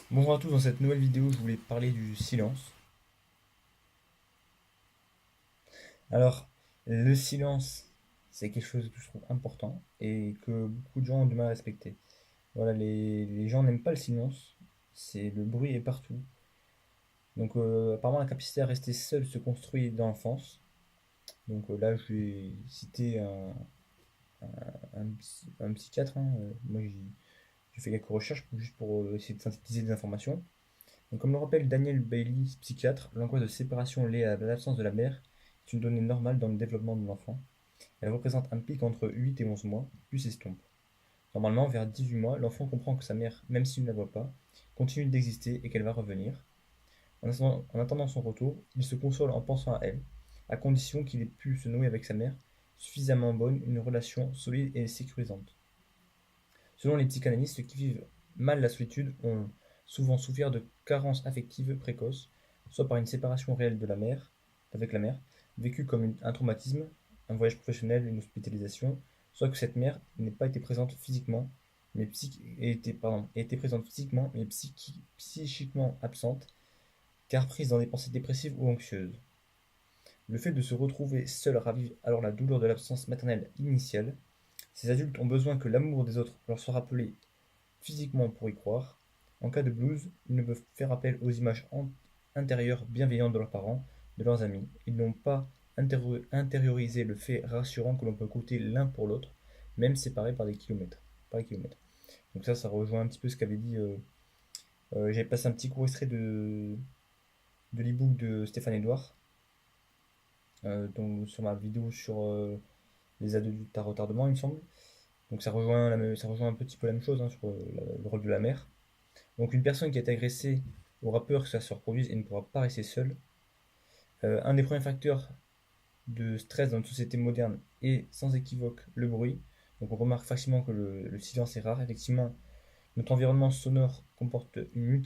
Bonjour à tous, dans cette nouvelle vidéo, je voulais parler du silence. Alors, le silence, c'est quelque chose que je trouve important et que beaucoup de gens ont du mal à respecter. Voilà, les gens n'aiment pas le silence, le bruit est partout. Donc, apparemment, la capacité à rester seul se construit dans l'enfance. Donc là, je vais citer un psychiatre, hein. Moi, j'ai fait quelques recherches juste pour essayer de synthétiser des informations. Donc, comme le rappelle Daniel Bailey, psychiatre, l'angoisse de séparation liée à l'absence de la mère est une donnée normale dans le développement de l'enfant. Elle représente un pic entre 8 et 11 mois, puis s'estompe. Normalement, vers 18 mois, l'enfant comprend que sa mère, même s'il ne la voit pas, continue d'exister et qu'elle va revenir. En attendant son retour, il se console en pensant à elle, à condition qu'il ait pu se nouer avec sa mère suffisamment bonne, une relation solide et sécurisante. Selon les psychanalystes, ceux qui vivent mal la solitude ont souvent souffert de carences affectives précoces, soit par une séparation réelle avec la mère, vécue comme un traumatisme, un voyage professionnel, une hospitalisation, soit que cette mère n'ait pas été présente physiquement, ait été présente physiquement, mais psychiquement absente, car prise dans des pensées dépressives ou anxieuses. Le fait de se retrouver seul ravive alors la douleur de l'absence maternelle initiale. Ces adultes ont besoin que l'amour des autres leur soit rappelé physiquement pour y croire. En cas de blues, ils ne peuvent faire appel aux images intérieures bienveillantes de leurs parents, de leurs amis. Ils n'ont pas intériorisé le fait rassurant que l'on peut coûter l'un pour l'autre, même séparés par des kilomètres. Par des kilomètres. Donc ça rejoint un petit peu ce qu'avait dit. J'avais passé un petit court extrait de l'ebook de Stéphane Edouard, sur ma vidéo sur les adultes à retardement, il me semble. Donc ça rejoint un petit peu la même chose, hein, sur le rôle de la mère. Donc une personne qui est agressée aura peur que ça se reproduise et ne pourra pas rester seule. Un des premiers facteurs de stress dans une société moderne est sans équivoque le bruit. Donc on remarque facilement que le silence est rare. Effectivement, notre environnement sonore comporte une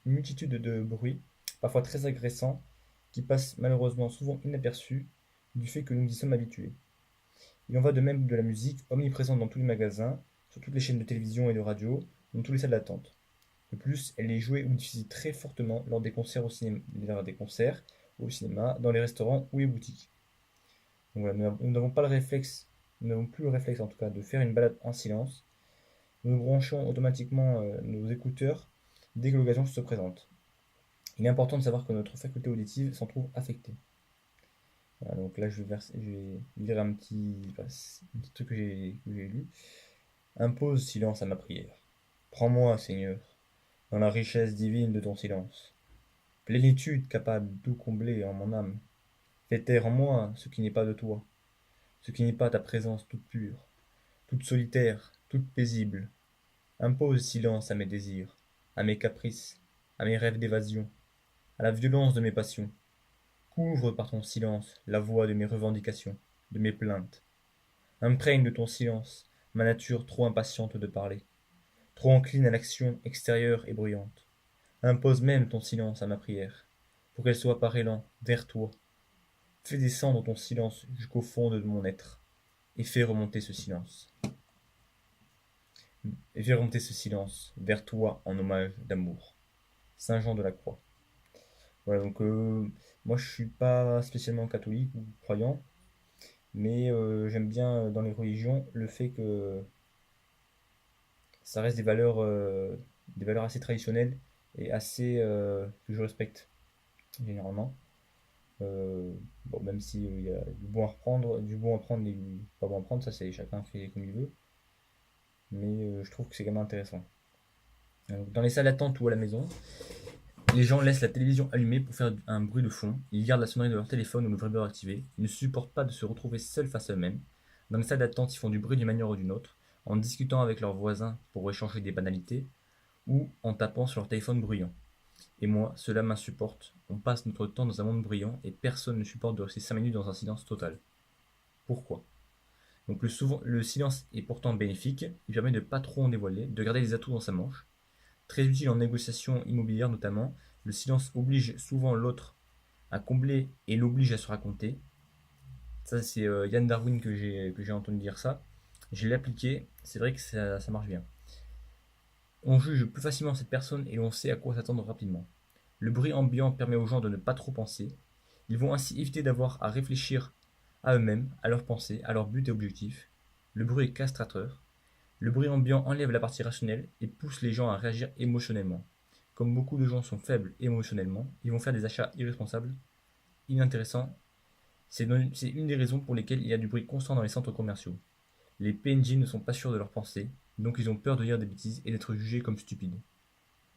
multitude de bruits, parfois très agressants, qui passent malheureusement souvent inaperçus du fait que nous y sommes habitués. Il en va de même de la musique, omniprésente dans tous les magasins, sur toutes les chaînes de télévision et de radio, dans tous les salles d'attente. De plus, elle est jouée ou diffusée très fortement lors des concerts au cinéma, dans les restaurants ou les boutiques. Donc voilà, nous n'avons pas le réflexe, nous n'avons plus le réflexe en tout cas de faire une balade en silence. Nous branchons automatiquement nos écouteurs dès que l'occasion se présente. Il est important de savoir que notre faculté auditive s'en trouve affectée. Voilà, donc là, je vais lire un petit truc que j'ai lu. Impose silence à ma prière. Prends-moi, Seigneur, dans la richesse divine de ton silence. Plénitude capable de tout combler en mon âme. Fais taire en moi ce qui n'est pas de toi, ce qui n'est pas ta présence toute pure, toute solitaire, toute paisible. Impose silence à mes désirs, à mes caprices, à mes rêves d'évasion, à la violence de mes passions. Couvre par ton silence la voix de mes revendications, de mes plaintes. Imprègne de ton silence ma nature trop impatiente de parler, trop encline à l'action extérieure et bruyante. Impose même ton silence à ma prière, pour qu'elle soit par élan vers toi. Fais descendre ton silence jusqu'au fond de mon être, et fais remonter ce silence. Et fais remonter ce silence vers toi en hommage d'amour. Saint Jean de la Croix. Voilà, donc moi je suis pas spécialement catholique ou croyant, mais j'aime bien dans les religions le fait que ça reste des valeurs assez traditionnelles et assez que je respecte généralement. Euh, bon, même si il y a du bon à prendre et du pas bon à prendre, ça c'est chacun fait comme il veut, mais je trouve que c'est quand même intéressant. Dans les salles d'attente ou à la maison, les gens laissent la télévision allumée pour faire un bruit de fond. Ils gardent la sonnerie de leur téléphone ou le vibreur activé. Ils ne supportent pas de se retrouver seuls face à eux-mêmes. Dans les salles d'attente, ils font du bruit d'une manière ou d'une autre, en discutant avec leurs voisins pour échanger des banalités, ou en tapant sur leur téléphone bruyant. Et moi, cela m'insupporte. On passe notre temps dans un monde bruyant et personne ne supporte de rester 5 minutes dans un silence total. Pourquoi? Donc le silence est pourtant bénéfique, il permet de pas trop en dévoiler, de garder les atouts dans sa manche. Très utile en négociation immobilière notamment, le silence oblige souvent l'autre à combler et l'oblige à se raconter. Ça, c'est Yann Darwin que j'ai entendu dire ça. Je l'ai appliqué, c'est vrai que ça marche bien. On juge plus facilement cette personne et l'on sait à quoi s'attendre rapidement. Le bruit ambiant permet aux gens de ne pas trop penser. Ils vont ainsi éviter d'avoir à réfléchir à eux-mêmes, à leurs pensées, à leurs buts et objectifs. Le bruit est castrateur. Le bruit ambiant enlève la partie rationnelle et pousse les gens à réagir émotionnellement. Comme beaucoup de gens sont faibles émotionnellement, ils vont faire des achats irresponsables, inintéressants. C'est une des raisons pour lesquelles il y a du bruit constant dans les centres commerciaux. Les PNJ ne sont pas sûrs de leurs pensées, donc ils ont peur de dire des bêtises et d'être jugés comme stupides.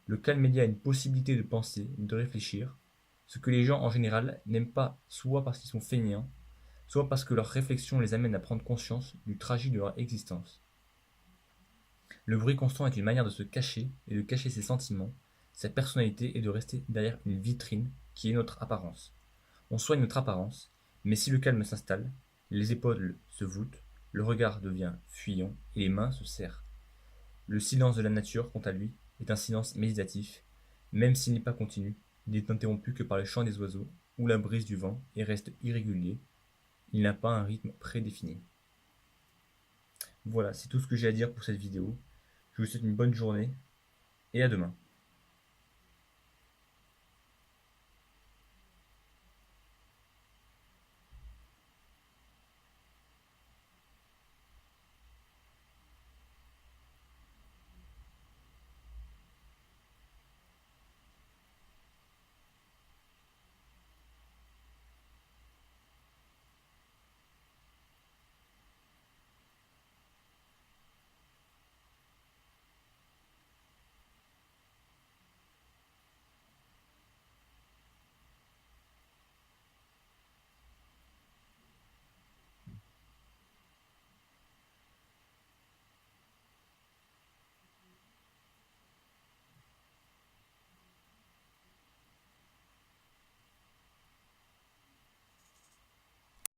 Le calme média a une possibilité de penser, de réfléchir, ce que les gens en général n'aiment pas, soit parce qu'ils sont fainéants, soit parce que leurs réflexions les amènent à prendre conscience du tragique de leur existence. Le bruit constant est une manière de se cacher et de cacher ses sentiments, sa personnalité et de rester derrière une vitrine qui est notre apparence. On soigne notre apparence, mais si le calme s'installe, les épaules se voûtent, le regard devient fuyant et les mains se serrent. Le silence de la nature, quant à lui, est un silence méditatif, même s'il n'est pas continu, il n'est interrompu que par le chant des oiseaux ou la brise du vent et reste irrégulier, il n'a pas un rythme prédéfini. Voilà, c'est tout ce que j'ai à dire pour cette vidéo. Je vous souhaite une bonne journée et à demain.